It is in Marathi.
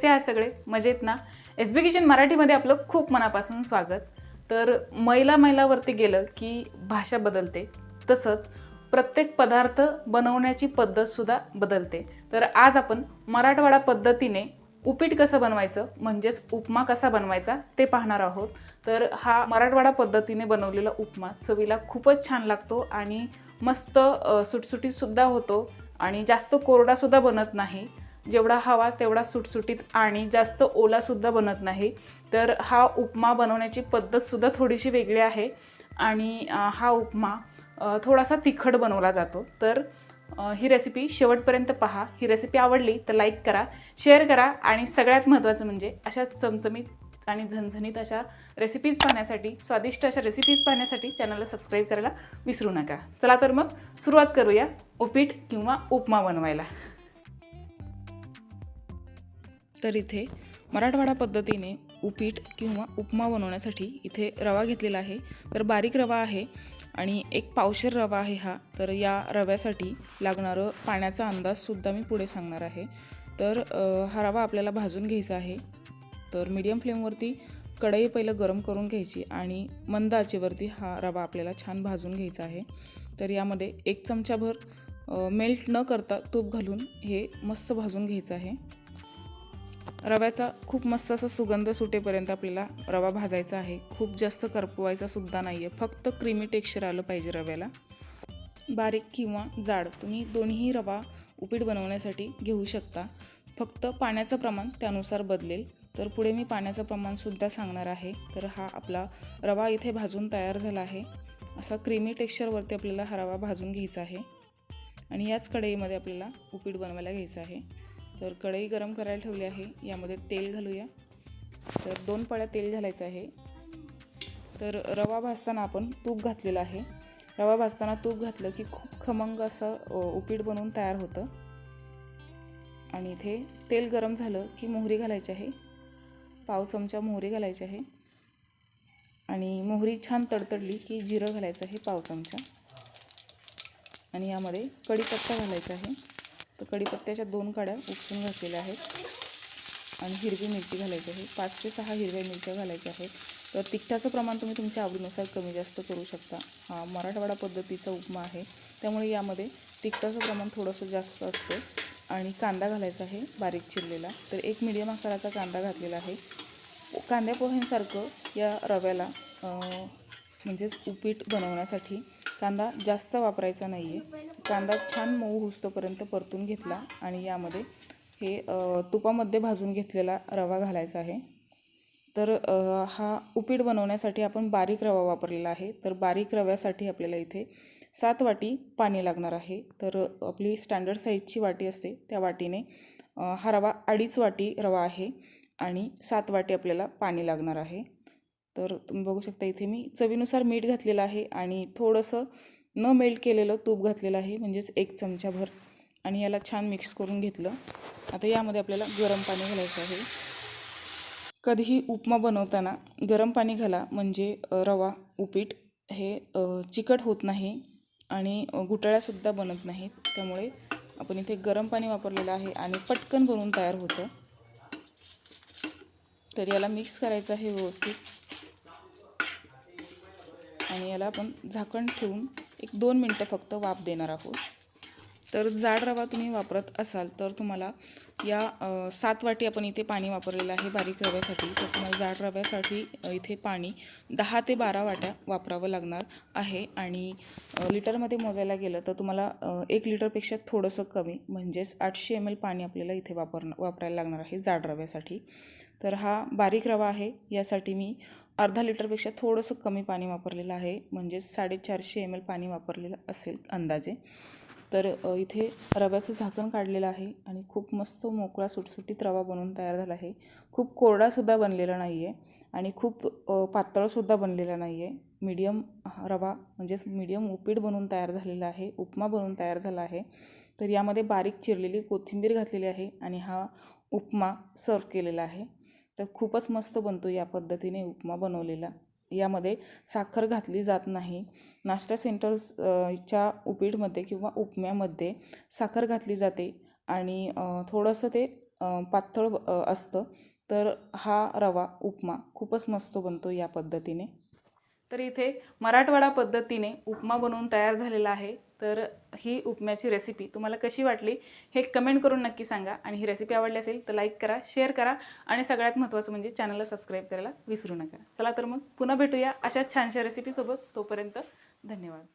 कसे आहात सगळे? मजेत ना? SB किचन मराठीमध्ये आपलं खूप मनापासून स्वागत. तर मैलावरती गेलं की भाषा बदलते, तसंच प्रत्येक पदार्थ बनवण्याची पद्धत सुद्धा बदलते. तर आज आपण मराठवाडा पद्धतीने उपीट कसं बनवायचं म्हणजेच उपमा कसा बनवायचा ते पाहणार आहोत. तर हा मराठवाडा पद्धतीने बनवलेला उपमा चवीला खूपच छान लागतो आणि मस्त सुटसुटीत सुद्धा होतो आणि जास्त कोरडा सुद्धा बनत नाही. जेवढा हवा तेवढा सुटसुटीत आणि जास्त ओला सुद्धा बनत नाही. तर हा उपमा बनवण्याची पद्धत सुद्धा थोडीशी वेगळी आहे आणि हा उपमा थोडासा तिखट बनवला जातो. तर ही रेसिपी शेवटपर्यंत पहा. ही रेसिपी आवडली तर लाईक करा, शेअर करा आणि सगळ्यात महत्त्वाचं म्हणजे अशा चमचमीत आणि झणझणीत अशा रेसिपीज पाहण्यासाठी, स्वादिष्ट अशा रेसिपीज पाहण्यासाठी चॅनलला सबस्क्राईब करायला विसरू नका. चला तर मग सुरुवात करूया उपीट किंवा उपमा बनवायला. तर इथे मराठवाडा पद्धतीने उपीट किंवा उपमा बनवण्यासाठी इथे रवा घेतलेला आहे. तर बारीक रवा आहे आणि एक पावशेर रवा आहे हा. तर या रव्यासाठी लागणारं पाण्याचा अंदाजसुद्धा मी पुढे सांगणार आहे. तर हा रवा आपल्याला भाजून घ्यायचा आहे. तर मीडियम फ्लेमवरती कढई पहिलं गरम करून घ्यायची आणि मंद आचेवरती हा रवा आपल्याला छान भाजून घ्यायचा आहे. तर यामध्ये 1 चमचाभर मेल्ट न करता तूप घालून हे मस्त भाजून घ्यायचं आहे. रव्याचा खूप मस्त असा सुगंध सुटेपर्यंत आपल्याला रवा भाजायचा आहे. खूप जास्त करपवायचा सुद्धा नाही आहे, फक्त क्रीमी टेक्स्चर आलं पाहिजे रव्याला. बारीक किंवा जाड तुम्ही दोन्ही रवा उपीट बनवण्यासाठी घेऊ शकता. फक्त पाण्याचं प्रमाण त्यानुसार बदलेल. तर पुढे मी पाण्याचं प्रमाणसुद्धा सांगणार आहे. तर हा आपला रवा इथे भाजून तयार झाला आहे. असा क्रीमी टेक्स्चरवरती आपल्याला हा रवा भाजून घ्यायचा आहे आणि याच कढईमध्ये आपल्याला उपीट बनवायला घ्यायचं आहे. तर कढई गरम करायला ठेवली आहे. यामध्ये तेल घालूया. तर 2 पळ्या तेल घालायचं आहे. तर रवा भाजताना आपण तूप घातलेलं आहे. रवा भाजताना तूप घातलं की खूप खमंग असं उपीट बनवून तयार होतं. आणि इथे तेल गरम झालं की मोहरी घालायची आहे. पाव चमचा मोहरी घालायची आहे आणि मोहरी छान तडतडली की जिरं घालायचं आहे पाव चमचा आणि यामध्ये कढीपत्ता घालायचा आहे. तर कढीपत्त्याच्या 2 काड्या उपसून घातलेल्या आहेत आणि हिरवी मिरची घालायची आहे. 5 ते 6 हिरव्या मिरच्या घालायच्या आहेत. तर तिखटाचं प्रमाण तुम्ही तुमच्या आवडीनुसार कमी जास्त करू शकता. हा मराठवाडा पद्धतीचा उपमा आहे त्यामुळे यामध्ये तिखटाचं प्रमाण थोडंसं जास्त असतं. आणि कांदा घालायचा आहे बारीक चिरलेला. तर 1 मीडियम आकाराचा कांदा घातलेला आहे. कांद्या पोह्यांसारखं या रव्याला म्हणजेच उपीट बनवण्यासाठी कांदा जास्त वापरायचा नाही आहे. कांदा छान मऊ होईस्तोपर्यंत परतून घेतला आणि यामध्ये हे तुपामध्ये भाजून घेतलेला रवा घालायचा आहे. तर हा उपीट बनवण्यासाठी आपण बारीक रवा वापरलेला आहे. तर बारीक रव्यासाठी आपल्याला इथे 7 वाटी पाणी लागणार आहे. तर आपली स्टँडर्ड साईजची वाटी असते त्या वाटीने हा रवा 2.5 वाटी रवा आहे आणि 7 वाटी आपल्याला पाणी लागणार आहे. तर तुम्ही बघू शकता इथे मी चवीनुसार मीठ घातलेलं आहे आणि थोडंसं न मेल्ट केलेलं तूप घातलेलं आहे म्हणजेच 1 चमचाभर आणि याला छान मिक्स करून घेतलं. आता यामध्ये आपल्याला गरम पाणी घालायचं आहे. कधीही उपमा बनवताना गरम पाणी घाला म्हणजे रवा उपीट हे चिकट होत नाही आणि गुठळ्यासुद्धा बनत नाहीत. त्यामुळे आपण इथे गरम पाणी वापरलेलं आहे आणि पटकन बनवून तयार होतं. तर याला मिक्स करायचं आहे व्यवस्थित आणि याला आपण झाकण ठेवून 1-2 मिनटं फक्त वाफ देणार आहोत. तर जाड रवा तुम्ही वापरत असाल तर तुम्हाला या 7 वाटी आपण इथे पाणी वापरलेलं आहे बारीक रव्यासाठी. तर तुम्हाला जाड रव्यासाठी इथे पाणी 10 ते 12 वाट्या वापरावं लागणार आहे आणि लिटरमध्ये मोजायला गेलं तर तुम्हाला 1 लिटरपेक्षा थोडंसं कमी म्हणजेच 800 ml पाणी आपल्याला इथे वापरायला लागणार आहे जाड रव्यासाठी. तर हा बारीक रवा आहे यासाठी मी अर्धा लिटरपेक्षा थोडंसं कमी पाणी वापरलेलं आहे म्हणजेच 450 ml पाणी वापरलेलं असेल अंदाजे. तर इथे रव्याचं झाकण काढलेलं आहे आणि खूप मस्त मोकळा सुटसुटीत रवा बनवून तयार झाला आहे. खूप कोरडासुद्धा बनलेला नाही आहे आणि खूप पातळसुद्धा बनलेला नाही आहे. मीडियम रवा म्हणजेच मीडियम उपीट बनवून तयार झालेला आहे, उपमा बनवून तयार झाला आहे. तर यामध्ये बारीक चिरलेली कोथिंबीर घातलेली आहे आणि हा उपमा सर्व केलेला आहे. तर खूपच मस्त बनतो या पद्धतीने उपमा बनवलेला. यामध्ये साखर घातली जात नाही. नाश्ता सेंटरच्या उपीटमध्ये किंवा उपम्यामध्ये साखर घातली जाते आणि थोडंसं ते पातळ असतं. तर हा रवा उपमा खूपच मस्त बनतो या पद्धतीने. तर इथे मराठवाडा पद्धतीने उपमा बनवून तयार झालेला आहे. तर ही उपम्याची रेसिपी तुम्हाला कशी वाटली हे कमेंट करून नक्की सांगा. आणि ही रेसिपी आवडली असेल तर लाईक करा, शेअर करा आणि सगळ्यात महत्त्वाचं म्हणजे चॅनलला सबस्क्राईब करायला विसरू नका. चला तर मग पुन्हा भेटूया अशाच छानशा रेसिपीसोबत. तोपर्यंत धन्यवाद.